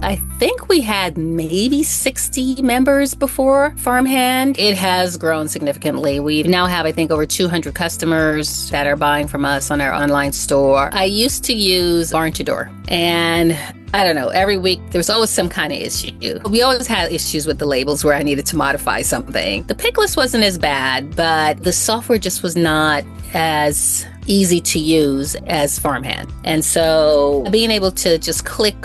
I think we had maybe 60 members before Farmhand. It has grown significantly. We now have, I think, over 200 customers that are buying from us on our online store. I used to use barn to door, and I don't know, every week there's always some kind of issue. We always had issues with the labels where I needed to modify something. The pick list wasn't as bad, but the software just was not as easy to use as Farmhand. And so being able to just click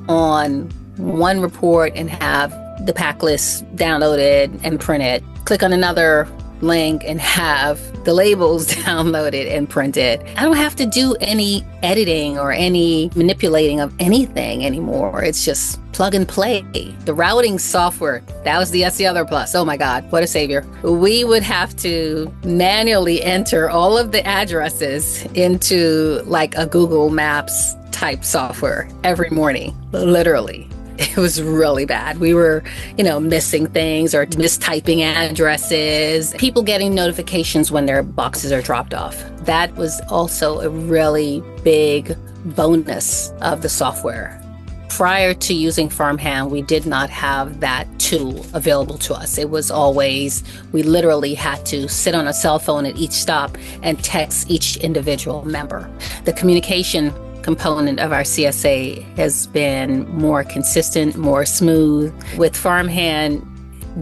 on one report and have the pack list downloaded and printed, click on another link and have the labels downloaded and printed. I don't have to do any editing or any manipulating of anything anymore. It's just plug and play. The routing software, that's the other plus. Oh my God, what a savior. We would have to manually enter all of the addresses into like a Google Maps type software every morning, literally. It was really bad. We were, missing things or mistyping addresses, people getting notifications when their boxes are dropped off. That was also a really big bonus of the software. Prior to using Farmhand, we did not have that tool available to us. It was always, we literally had to sit on a cell phone at each stop and text each individual member. The communication component of our CSA has been more consistent, more smooth. With Farmhand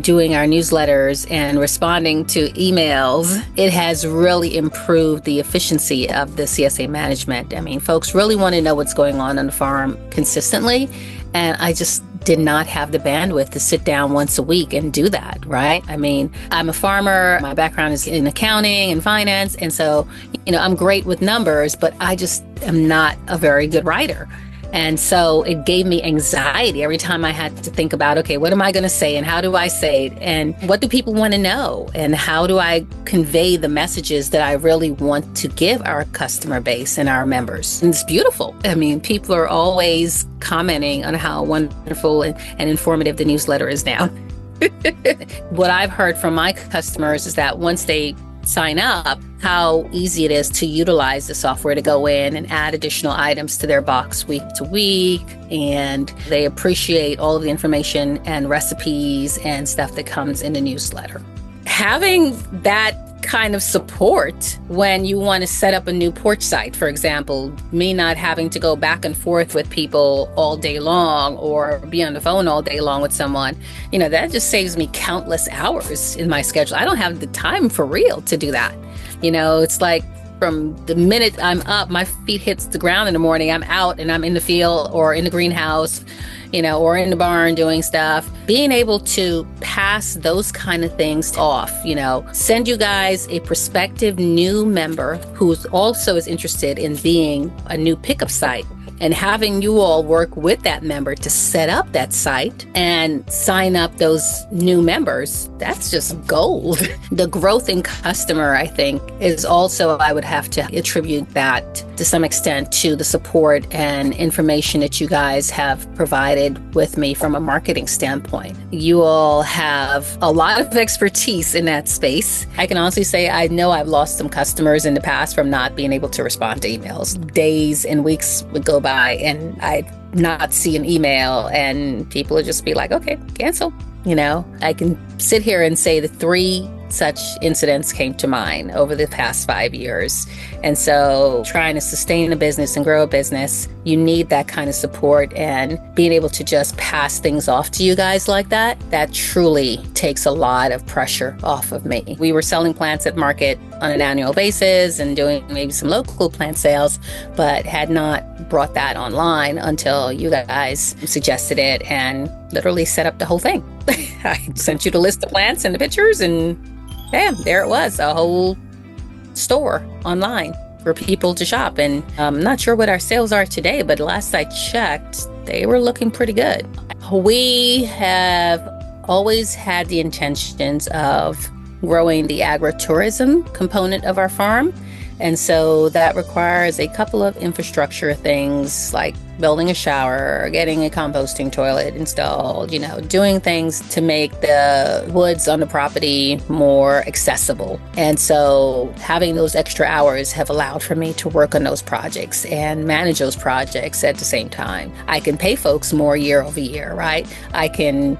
doing our newsletters and responding to emails, it has really improved the efficiency of the CSA management. I mean, folks really want to know what's going on the farm consistently, and I just did not have the bandwidth to sit down once a week and do that, right? I mean, I'm a farmer, my background is in accounting and finance, and so, I'm great with numbers, but I just am not a very good writer. And so it gave me anxiety every time I had to think about, okay, what am I going to say and how do I say it? And what do people want to know? And how do I convey the messages that I really want to give our customer base and our members? And it's beautiful. I mean, people are always commenting on how wonderful and informative the newsletter is now. What I've heard from my customers is that once they sign up, how easy it is to utilize the software to go in and add additional items to their box week to week. And they appreciate all of the information and recipes and stuff that comes in the newsletter. Having that kind of support when you want to set up a new porch site, for example, me not having to go back and forth with people all day long or be on the phone all day long with someone, that just saves me countless hours in my schedule. I don't have the time for real to do that. It's like from the minute I'm up, my feet hits the ground in the morning, I'm out and I'm in the field or in the greenhouse, or in the barn doing stuff. Being able to pass those kind of things off, send you guys a prospective new member who also is interested in being a new pickup site, and having you all work with that member to set up that site and sign up those new members, that's just gold. The growth in customer, I think, is also, I would have to attribute that to some extent to the support and information that you guys have provided with me from a marketing standpoint. You all have a lot of expertise in that space. I can honestly say I know I've lost some customers in the past from not being able to respond to emails. Days and weeks would go by and I'd not see an email and people would just be like, okay, cancel. I can sit here and say the 3 such incidents came to mind over the past 5 years. And so trying to sustain a business and grow a business, you need that kind of support, and being able to just pass things off to you guys like that truly takes a lot of pressure off of me. We were selling plants at market on an annual basis and doing maybe some local plant sales, but had not brought that online until you guys suggested it and literally set up the whole thing. I sent you the list of plants and the pictures, and bam, there it was, a whole store online for people to shop. And I'm not sure what our sales are today, but last I checked, they were looking pretty good. We have always had the intentions of growing the agritourism component of our farm. And so that requires a couple of infrastructure things like building a shower, getting a composting toilet installed, doing things to make the woods on the property more accessible. And so having those extra hours have allowed for me to work on those projects and manage those projects at the same time. I can pay folks more year over year, right? I can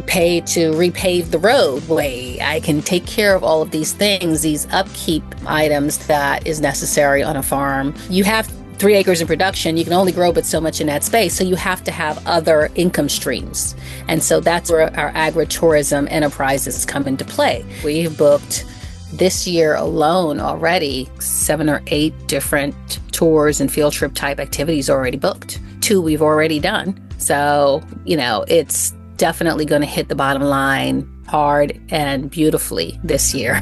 pay to repave the roadway. I can take care of all of these things, these upkeep items that is necessary on a farm. You have 3 acres in production, you can only grow but so much in that space. So you have to have other income streams. And so that's where our agritourism enterprises come into play. We've booked this year alone already 7 or 8 different tours and field trip type activities already booked. 2 we've already done. So, it's definitely going to hit the bottom line hard and beautifully this year.